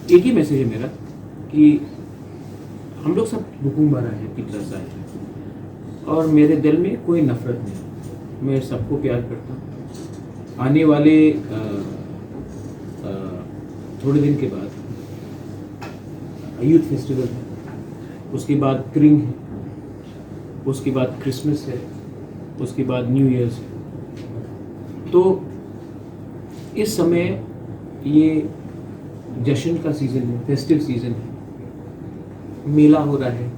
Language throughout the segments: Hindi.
एक ही मैसेज है मेरा कि हम लोग सब हुकुमबारा है, तिपरासा है, और मेरे दिल में कोई नफरत नहीं। मैं सबको प्यार करता हूँ। आने वाले थोड़े दिन के बाद यूथ फेस्टिवल है, उसके बाद त्रिंग है, उसके बाद क्रिसमस है, उसके बाद न्यू ईयर्स है। तो इस समय ये जश्न का सीज़न है, फेस्टिव सीज़न है, मेला हो रहा है।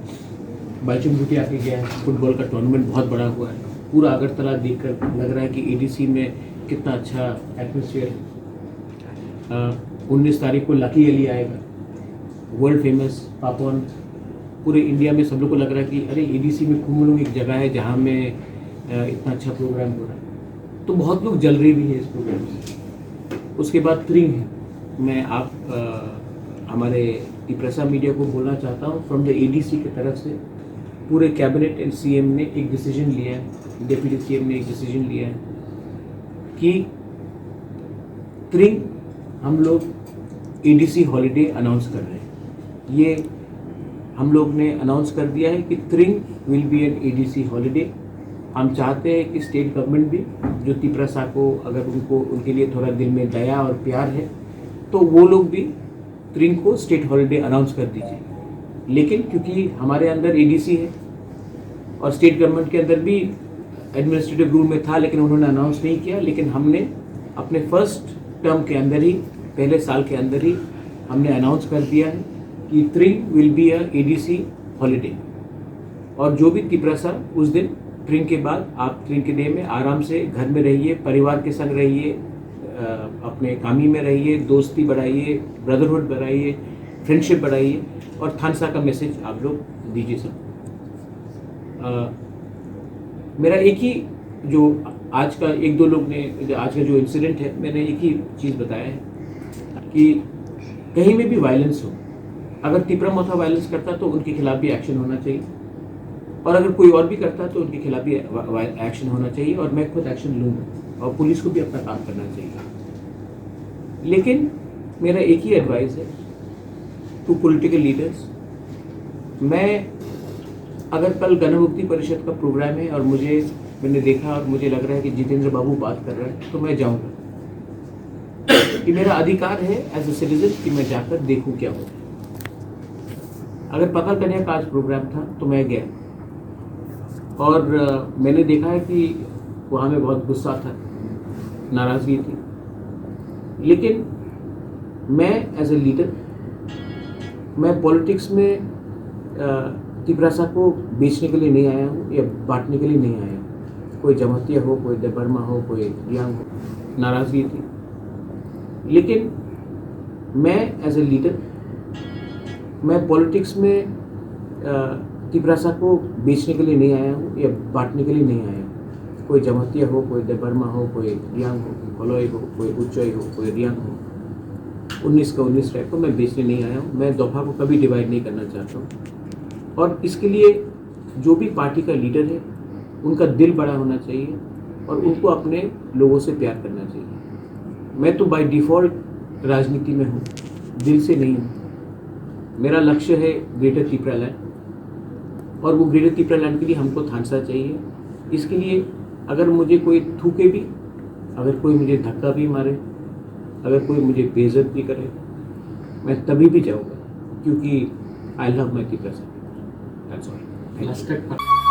बाईचुंग भूटिया आके गया है, फुटबॉल का टूर्नामेंट बहुत बड़ा हुआ है। पूरा अगरतला देखकर लग रहा है कि एडीसी में कितना अच्छा एटमॉस्फेयर है। 19 तारीख को लकी अली आएगा, वर्ल्ड फेमस पापॉन। पूरे इंडिया में सब लोग को लग रहा है कि अरे एडीसी में कुमलोंग एक जगह है जहाँ में इतना अच्छा प्रोग्राम हो रहा है। तो बहुत लोग जल रहे भी हैं इस प्रोग्राम से। उसके बाद त्रिंग है। मैं हमारे तिपरासा मीडिया को बोलना चाहता हूँ, फ्रॉम द एडीसी की तरफ से पूरे कैबिनेट एंड सीएम ने एक डिसीजन लिया है, डिप्टी सीएम ने एक डिसीजन लिया है कि त्रिंग हम लोग एडीसी हॉलीडे अनाउंस कर रहे हैं। ये हम लोग ने अनाउंस कर दिया है कि त्रिंग will be an ADC holiday. हम चाहते हैं कि स्टेट गवर्नमेंट भी, जो तिपरासा को अगर उनके लिए थोड़ा दिल में दया और प्यार है, तो वो लोग भी त्रिंग को स्टेट हॉलीडे अनाउंस कर दीजिए। लेकिन क्योंकि हमारे अंदर एडीसी है और स्टेट गवर्नमेंट के अंदर भी एडमिनिस्ट्रेटिव रूल में था, लेकिन उन्होंने अनाउंस नहीं किया। लेकिन हमने अपने फर्स्ट टर्म के अंदर ही, पहले साल के अंदर ही हमने अनाउंस कर दिया है कि त्रिंग will be a ADC holiday. और जो भी तिपरासा उस दिन त्रिंग के बाद, आप त्रिंग के डे में आराम से घर में रहिए, परिवार के संग रहिए, अपने कामी में रहिए, दोस्ती बढ़ाइए, ब्रदरहुड बढ़ाइए, फ्रेंडशिप बढ़ाइए, और थानसा का मैसेज आप लोग दीजिए सब। मेरा एक ही, जो आज का एक दो लोग ने, आज का जो इंसिडेंट है, मैंने एक ही चीज़ बताया है कि कहीं में भी वायलेंस हो, अगर तिपरा मोथा वायलेंस करता तो उनके खिलाफ भी एक्शन होना चाहिए, और अगर कोई और भी करता तो उनके खिलाफ भी एक्शन होना चाहिए, और मैं खुद एक्शन लूँगा, और पुलिस को भी अपना काम करना चाहिए। लेकिन मेरा एक ही एडवाइस है टू पॉलिटिकल लीडर्स, मैं अगर कल गणमुक्ति परिषद का प्रोग्राम है और मैंने देखा और मुझे लग रहा है कि जितेंद्र बाबू बात कर रहे हैं, तो मैं जाऊंगा। कि मेरा अधिकार है एज ए सिटीजन कि मैं जाकर देखूं क्या होता है। अगर पकड़ कन्या का आज प्रोग्राम था तो मैं गया, और मैंने देखा है कि वहाँ में बहुत गुस्सा था, नाराज़गी थी। लेकिन मैं एज ए लीडर, मैं पॉलिटिक्स में तिपरासा को बेचने के लिए नहीं आया हूँ या बांटने के लिए नहीं आया हूँ। कोई जमातिया हो, कोई देबर्मा हो, कोई रियांग हो, नाराज़गी थी। लेकिन मैं एज ए लीडर, मैं पॉलिटिक्स में तिपरासा को बेचने के लिए नहीं आया हूँ या बांटने के लिए नहीं आया हूँ। कोई जमातिया हो, कोई देबर्मा हो, कोई रियांग हो, कोई कोलोई हो, कोई उच्चई हो, कोई रियांग हो, 19 का 19 टाइप को मैं बेचने नहीं आया हूँ। मैं दोफा को कभी डिवाइड नहीं करना चाहता हूँ। और इसके लिए जो भी पार्टी का लीडर है, उनका दिल बड़ा होना चाहिए और उनको अपने लोगों से प्यार करना चाहिए। मैं तो बाय डिफ़ॉल्ट राजनीति में हूँ, दिल से नहीं हूँ। मेरा लक्ष्य है ग्रेटर तिपरा लैंड, और वो ग्रेटर तिपरा लैंड के लिए हमको थानसा चाहिए। इसके लिए अगर मुझे कोई थूके भी, अगर कोई मुझे धक्का भी मारे, अगर कोई मुझे बेइज्जत भी करे, मैं तभी भी जाऊँगा, क्योंकि I love my Tiprasa. That's all.